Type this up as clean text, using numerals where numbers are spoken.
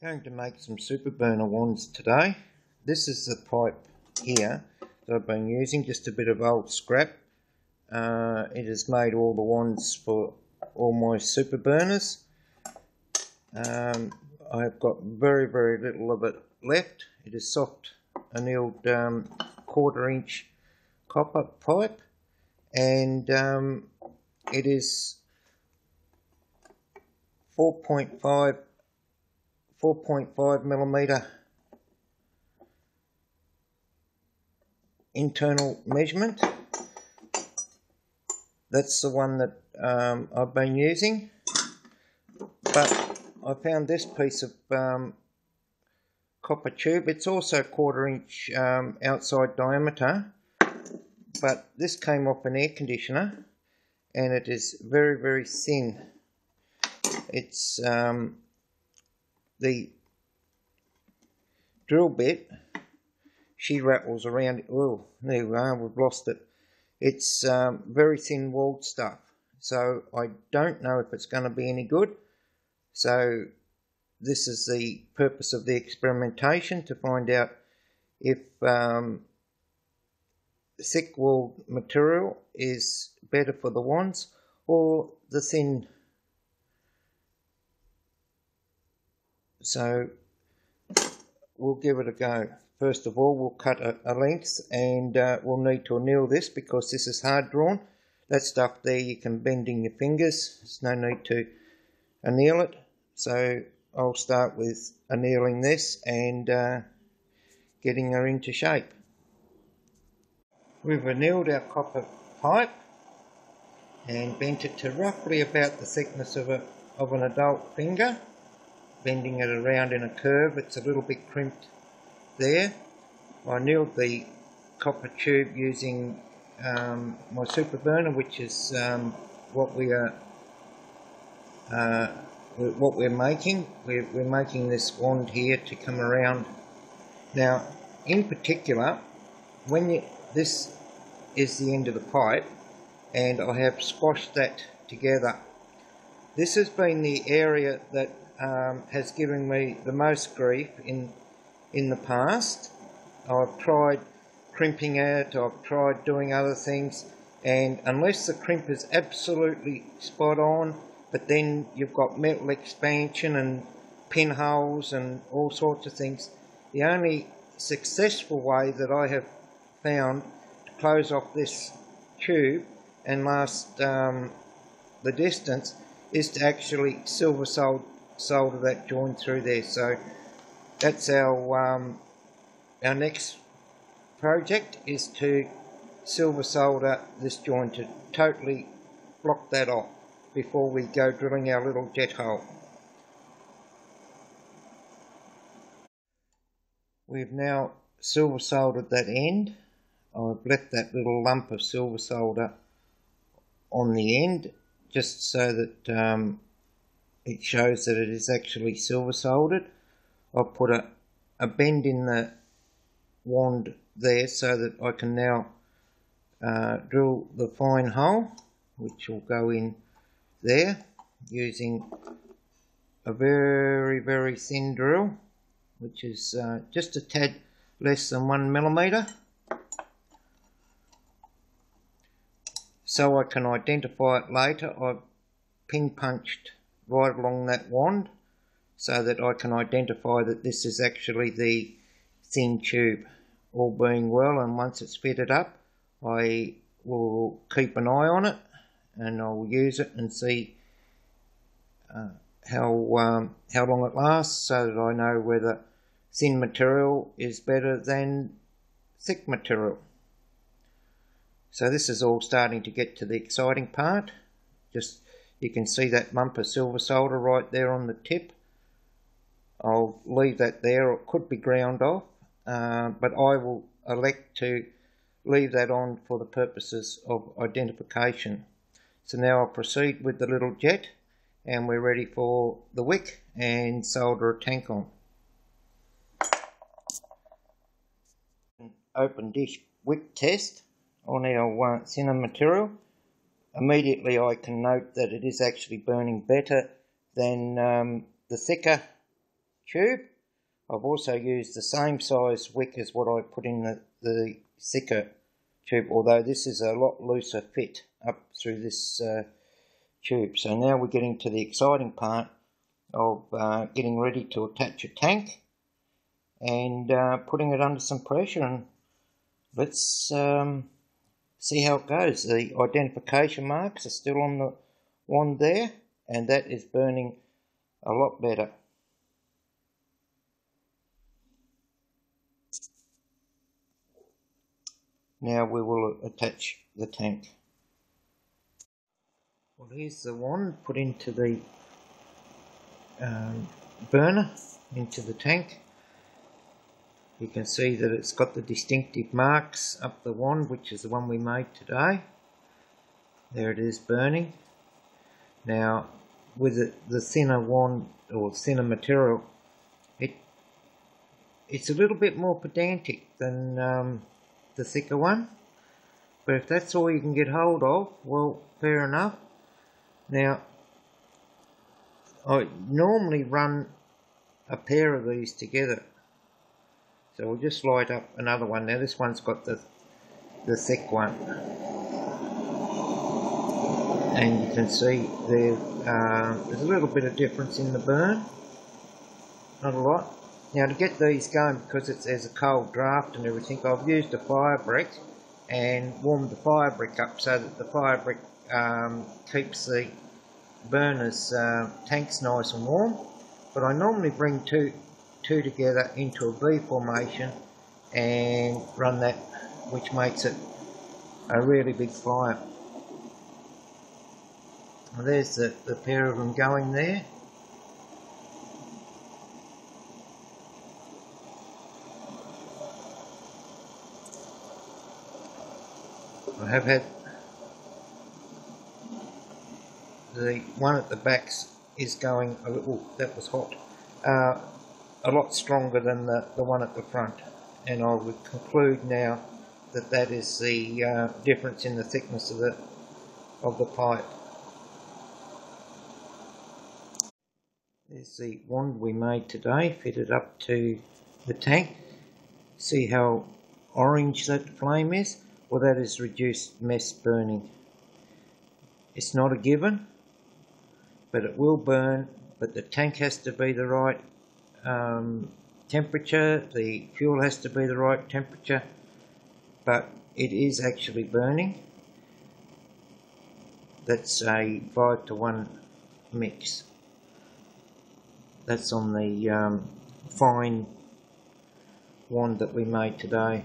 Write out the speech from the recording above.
Going to make some super burner wands today. This is the pipe here that I've been using, just a bit of old scrap. It has made all the wands for all my super burners. I've got very little of it left. It is soft annealed 1/4 inch copper pipe, and it is 4.5 millimeter internal measurement. That's the one that I've been using, but I found this piece of copper tube. It's also 1/4 inch outside diameter, but this came off an air conditioner and it is very thin. It's the drill bit, she rattles around it. Oh, there we are, we've lost it. It's very thin walled stuff, so I don't know if it's going to be any good. So this is the purpose of the experimentation, to find out if thick walled material is better for the wands or the thin. So we'll give it a go. First of all, we'll cut a length, and we'll need to anneal this because this is hard drawn. That stuff there you can bend in your fingers. There's no need to anneal it. So I'll start with annealing this and getting her into shape. We've annealed our copper pipe and bent it to roughly about the thickness of an adult finger, bending it around in a curve. It's a little bit crimped there. I annealed the copper tube using my super burner, which is what we're making. We're making this wand here to come around. Now, in particular, this is the end of the pipe, and I have squashed that together. This has been the area that has given me the most grief in the past. I've tried crimping it, I've tried doing other things, and unless the crimp is absolutely spot on, but then you've got metal expansion and pinholes and all sorts of things, the only successful way that I have found to close off this tube and last the distance is to actually silver solder that joint through there. So that's our next project, is to silver solder this joint, to totally block that off before we go drilling our little jet hole. We've now silver soldered that end. I've left that little lump of silver solder on the end just so that it shows that it is actually silver soldered. I've put a bend in the wand there so that I can now drill the fine hole, which will go in there using a very thin drill, which is just a tad less than 1 millimeter, so I can identify it later. I've pin punched right along that wand so that I can identify that this is actually the thin tube. All being well, and once it's fitted up, I will keep an eye on it and I'll use it and see how long it lasts, so that I know whether thin material is better than thick material. So this is all starting to get to the exciting part. Just, you can see that lump of silver solder right there on the tip. I'll leave that there, or it could be ground off, but I will elect to leave that on for the purposes of identification. So now I'll proceed with the little jet, and we're ready for the wick and solder a tank on. Open dish wick test on our thinner material. Immediately I can note that it is actually burning better than the thicker tube. I've also used the same size wick as what I put in the thicker tube, although this is a lot looser fit up through this tube. So now we're getting to the exciting part of getting ready to attach a tank and putting it under some pressure, and let's see how it goes. The identification marks are still on the wand there, and that is burning a lot better. Now we will attach the tank. Well, here's the wand put into the burner, into the tank. You can see that it's got the distinctive marks up the wand, which is the one we made today. There it is burning. Now with the thinner wand or thinner material, it's a little bit more pedantic than the thicker one, but if that's all you can get hold of, well, fair enough. Now I normally run a pair of these together, so we'll just light up another one. Now this one's got the thick one, and you can see there's a little bit of difference in the burn, not a lot. Now to get these going, because there's a cold draft and everything, I've used a fire brick and warmed the fire brick up so that the fire brick keeps the burner's tanks nice and warm. But I normally bring two together into a V formation and run that, which makes it a really big fire. Well, there's the pair of them going there. I have had the one at the back is going a little, that was hot, a lot stronger than the one at the front, and I would conclude now that that is the difference in the thickness of the pipe. There's the wand we made today, fitted up to the tank. See how orange that flame is? Well, that is reduced mess burning. It's not a given, but it will burn, but the tank has to be the right temperature, the fuel has to be the right temperature, but it is actually burning. That's a 5-to-1 mix. That's on the fine wand that we made today.